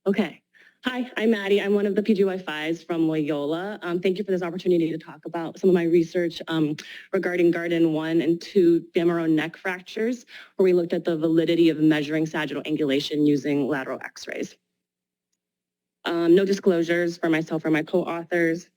Okay. Hi, I'm Maddie. I'm one of the PGY5s from Loyola. Thank you for this opportunity to talk about some of my research regarding Garden 1 and 2 femoral neck fractures, where we looked at the validity of measuring sagittal angulation using lateral x-rays. No disclosures for myself or my co-authors.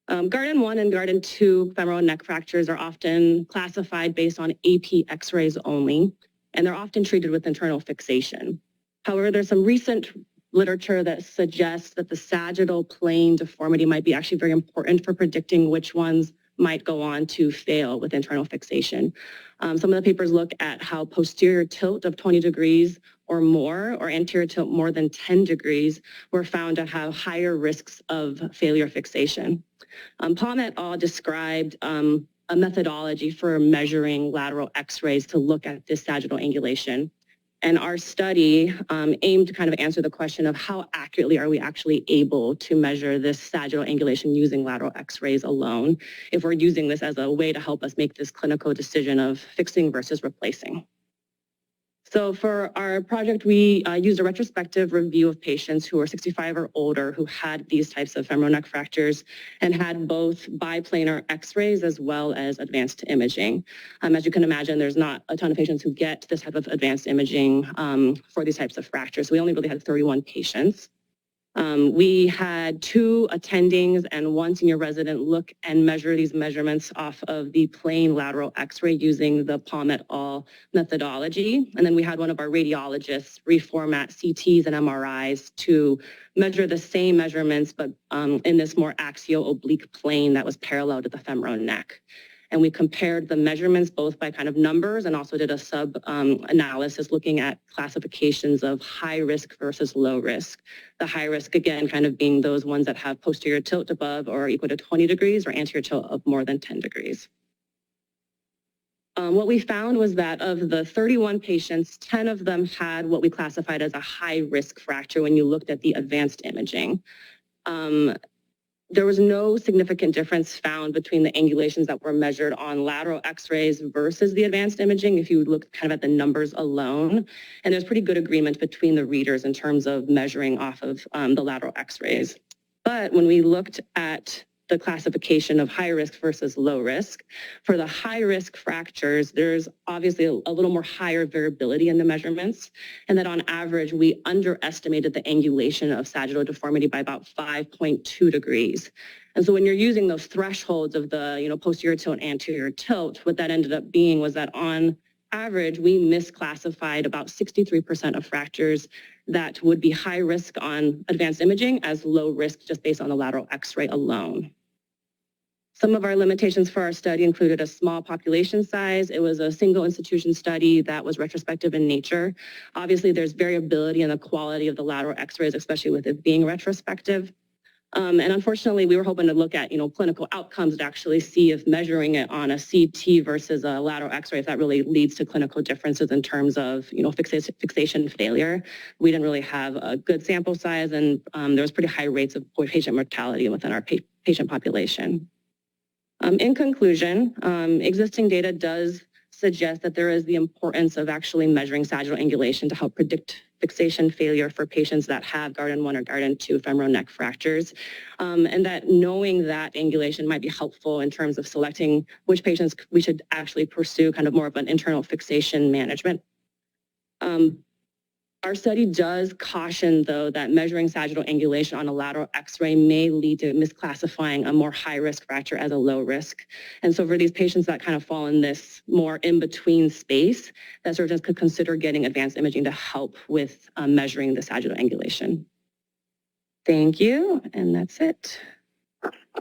Garden 1 and Garden 2 femoral neck fractures are often classified based on AP x-rays only, and they're often treated with internal fixation. However, there's some recent literature that suggests that the sagittal plane deformity might be actually very important for predicting which ones might go on to fail with internal fixation. Some of the papers look at how posterior tilt of 20 degrees or more, or anterior tilt more than 10 degrees, were found to have higher risks of failure fixation. Palm et al. Described a methodology for measuring lateral x-rays to look at this sagittal angulation. And our study aimed to kind of answer the question of how accurately are we actually able to measure this sagittal angulation using lateral x-rays alone, if we're using this as a way to help us make this clinical decision of fixing versus replacing. So for our project, we used a retrospective review of patients who were 65 or older who had these types of femoral neck fractures and had both biplanar x-rays as well as advanced imaging. As you can imagine, there's not a ton of patients who get this type of advanced imaging for these types of fractures. So we only really had 31 patients. We had 2 attendings and 1 senior resident look and measure these measurements off of the plain lateral x-ray using the Palm et al. Methodology. And then we had one of our radiologists reformat CTs and MRIs to measure the same measurements, but in this more axial-oblique plane that was parallel to the femoral neck. And we compared the measurements both by kind of numbers and also did a sub-analysis looking at classifications of high risk versus low risk. The high risk, again, kind of being those ones that have posterior tilt above or equal to 20 degrees or anterior tilt of more than 10 degrees. What we found was that of the 31 patients, 10 of them had what we classified as a high risk fracture when you looked at the advanced imaging. There was no significant difference found between the angulations that were measured on lateral x-rays versus the advanced imaging if you look kind of at the numbers alone. And there's pretty good agreement between the readers in terms of measuring off of the lateral x-rays. But when we looked at the classification of high risk versus low risk, for the high risk fractures, there's obviously a little more higher variability in the measurements, and that on average, we underestimated the angulation of sagittal deformity by about 5.2 degrees. And so when you're using those thresholds of the posterior tilt and anterior tilt, what that ended up being was that on average, we misclassified about 63% of fractures that would be high risk on advanced imaging as low risk just based on the lateral x-ray alone. Some of our limitations for our study included a small population size. It was a single institution study that was retrospective in nature. Obviously, there's variability in the quality of the lateral x-rays, especially with it being retrospective. And unfortunately, we were hoping to look at, clinical outcomes to actually see if measuring it on a CT versus a lateral x-ray, if that really leads to clinical differences in terms of, fixation failure. We didn't really have a good sample size, and there was pretty high rates of patient mortality within our patient population. In conclusion, existing data does suggest that there is the importance of actually measuring sagittal angulation to help predict fixation failure for patients that have Garden 1 or Garden 2 femoral neck fractures, and that knowing that angulation might be helpful in terms of selecting which patients we should actually pursue kind of more of an internal fixation management. Our study does caution, though, that measuring sagittal angulation on a lateral x-ray may lead to misclassifying a more high-risk fracture as a low risk. And so for these patients that kind of fall in this more in-between space, that surgeons could consider getting advanced imaging to help with measuring the sagittal angulation. Thank you, and that's it.